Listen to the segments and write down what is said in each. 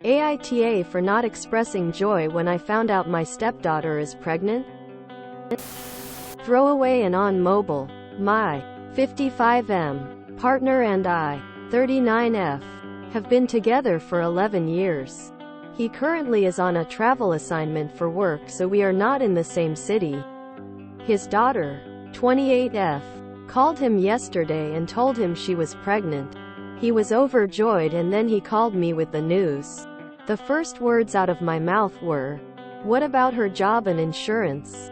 AITA for not expressing joy when I found out my stepdaughter is pregnant. Throwaway and on mobile. My 55M partner and I, 39F, have been together for 11 years. He currently is on a travel assignment for work, so we are not in the same city. His daughter, 28F, called him yesterday and told him she was pregnant. He was overjoyed, and then he called me with the news. The first words out of my mouth were, "What about her job and insurance?"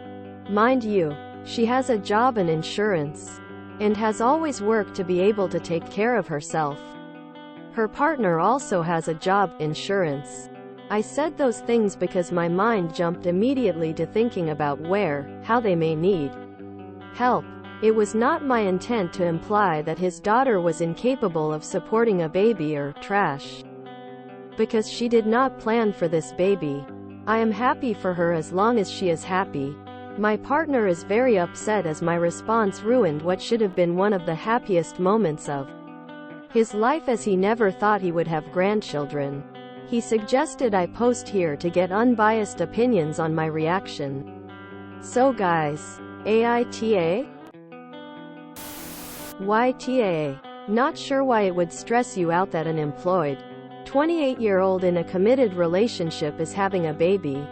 Mind you, she has a job and insurance, and has always worked to be able to take care of herself. Her partner also has a job, insurance. I said those things because my mind jumped immediately to thinking about how they may need help. It was not my intent to imply that his daughter was incapable of supporting a baby or trash, because she did not plan for this baby. I am happy for her as long as she is happy. My partner is very upset as my response ruined what should have been one of the happiest moments of his life, as he never thought he would have grandchildren. He suggested I post here to get unbiased opinions on my reaction. So guys, AITA? YTA. Not sure why it would stress you out that an employed 28-year-old in a committed relationship is having a baby.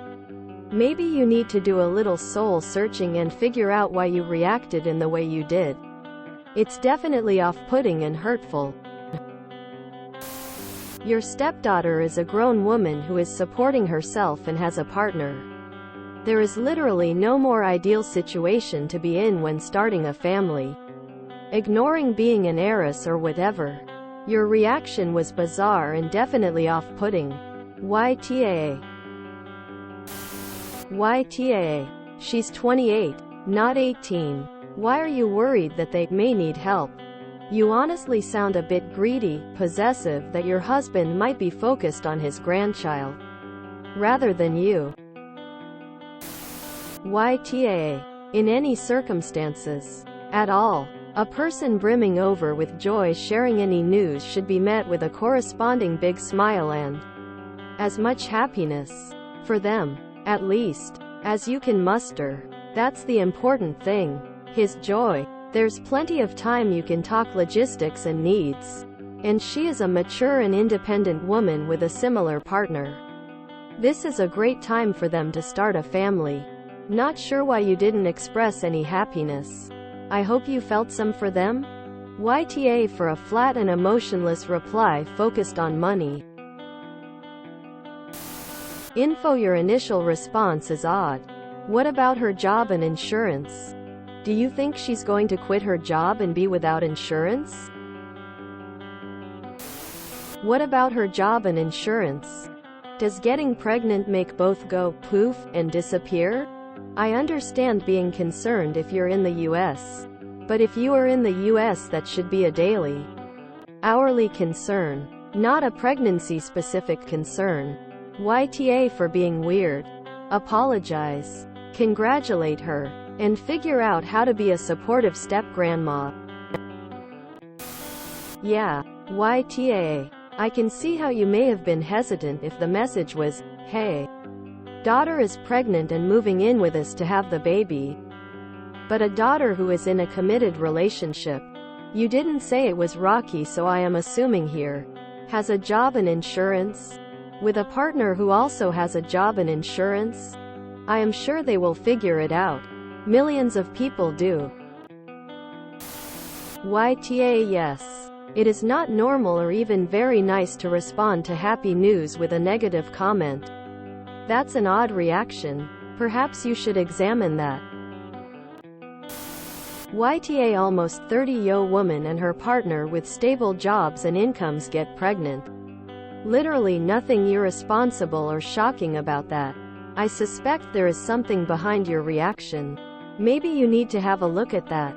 Maybe you need to do a little soul searching and figure out why you reacted in the way you did. It's definitely off-putting and hurtful. Your stepdaughter is a grown woman who is supporting herself and has a partner. There is literally no more ideal situation to be in when starting a family. Ignoring being an heiress or whatever. Your reaction was bizarre and definitely off-putting. YTA. YTA. She's 28, not 18. Why are you worried that they may need help? You honestly sound a bit greedy, possessive, that your husband might be focused on his grandchild rather than you. YTA. In any circumstances at all, a person brimming over with joy sharing any news should be met with a corresponding big smile and as much happiness for them, at least, as you can muster. That's the important thing. His joy. There's plenty of time you can talk logistics and needs. And she is a mature and independent woman with a similar partner. This is a great time for them to start a family. Not sure why you didn't express any happiness. I hope you felt some for them. YTA for a flat and emotionless reply focused on money. Info. Your initial response is odd. What about her job and insurance? Do you think she's going to quit her job and be without insurance? What about her job and insurance? Does getting pregnant make both go poof and disappear? I understand being concerned if you're in the US. But if you are in the US, that should be a daily, hourly concern, not a pregnancy-specific concern. YTA for being weird. Apologize. Congratulate her. And figure out how to be a supportive step-grandma. Yeah. YTA. I can see how you may have been hesitant if the message was, "Hey, daughter is pregnant and moving in with us to have the baby." But a daughter who is in a committed relationship, you didn't say it was rocky, so I am assuming here, has a job and insurance, with a partner who also has a job and insurance. I am sure they will figure it out. Millions of people do. YTA. Yes. It is not normal or even very nice to respond to happy news with a negative comment. That's an odd reaction. Perhaps you should examine that. YTA. Almost 30-year woman and her partner with stable jobs and incomes get pregnant. Literally nothing irresponsible or shocking about that. I suspect there is something behind your reaction. Maybe you need to have a look at that.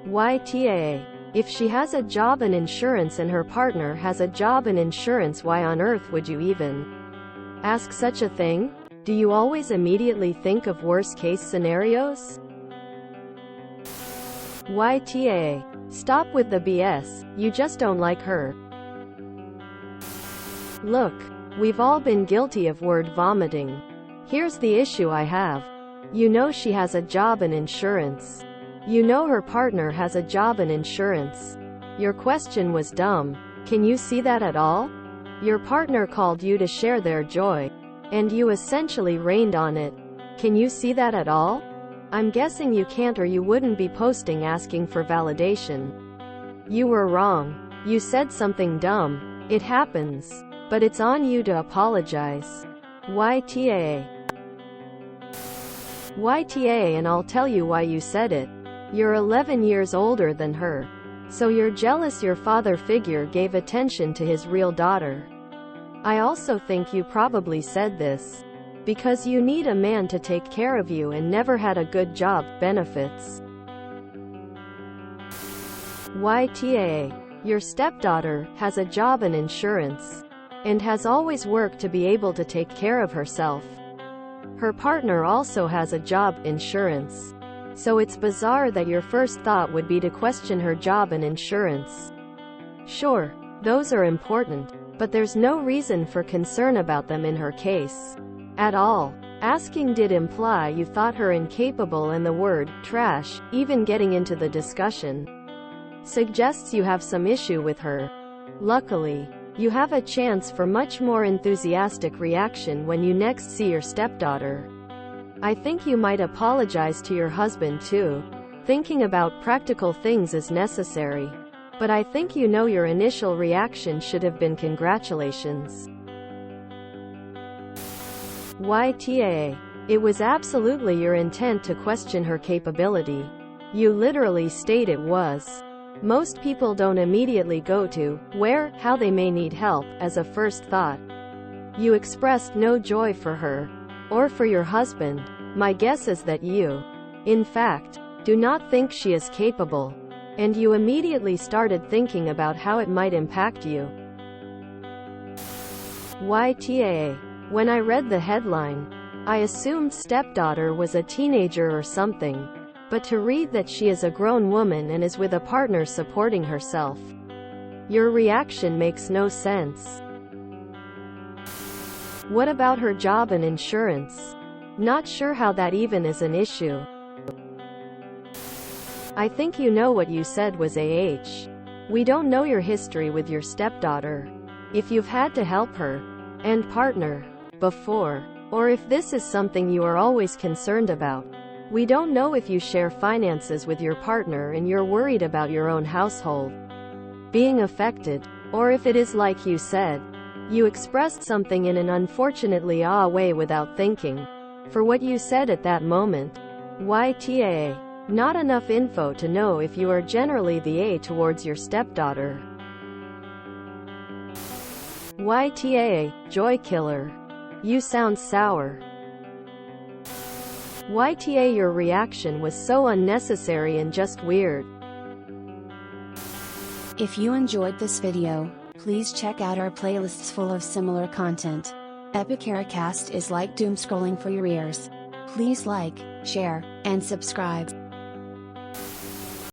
YTA. If she has a job and insurance and her partner has a job and insurance, why on earth would you even ask such a thing? Do you always immediately think of worst-case scenarios? YTA. Stop with the BS, you just don't like her. Look, we've all been guilty of word vomiting. Here's the issue I have. You know she has a job and insurance. You know her partner has a job and insurance. Your question was dumb. Can you see that at all? Your partner called you to share their joy, and you essentially rained on it. Can you see that at all? I'm guessing you can't, or you wouldn't be posting asking for validation. You were wrong. You said something dumb. It happens. But it's on you to apologize. YTA. YTA, and I'll tell you why you said it. You're 11 years older than her. So you're jealous your father figure gave attention to his real daughter. I also think you probably said this because you need a man to take care of you and never had a good job, benefits. YTA. Your stepdaughter has a job and insurance, and has always worked to be able to take care of herself. Her partner also has a job, insurance. So it's bizarre that your first thought would be to question her job and insurance. Sure, those are important, but there's no reason for concern about them in her case. At all. Asking did imply you thought her incapable, and the word trash, even getting into the discussion, suggests you have some issue with her. Luckily, you have a chance for much more enthusiastic reaction when you next see your stepdaughter. I think you might apologize to your husband too. Thinking about practical things is necessary. But I think you know your initial reaction should have been congratulations. YTA. It was absolutely your intent to question her capability. You literally state it was. Most people don't immediately go to where, how they may need help, as a first thought. You expressed no joy for her, or for your husband. My guess is that you, in fact, do not think she is capable, and you immediately started thinking about how it might impact you. YTA. When I read the headline, I assumed stepdaughter was a teenager or something, but to read that she is a grown woman and is with a partner supporting herself, your reaction makes no sense. What about her job and insurance? Not sure how that even is an issue. I think you know what you said was AH. We don't know your history with your stepdaughter. If you've had to help her and partner before, or if this is something you are always concerned about. We don't know if you share finances with your partner and you're worried about your own household being affected, or if it is like you said, you expressed something in an unfortunately way without thinking for what you said at that moment. YTA. Not enough info to know if you are generally the A towards your stepdaughter. YTA. Joy killer. You sound sour. YTA. Your reaction was so unnecessary and just weird. If you enjoyed this video, please check out our playlists full of similar content. AmITheAsshole is like doom scrolling for your ears. Please like, share, and subscribe.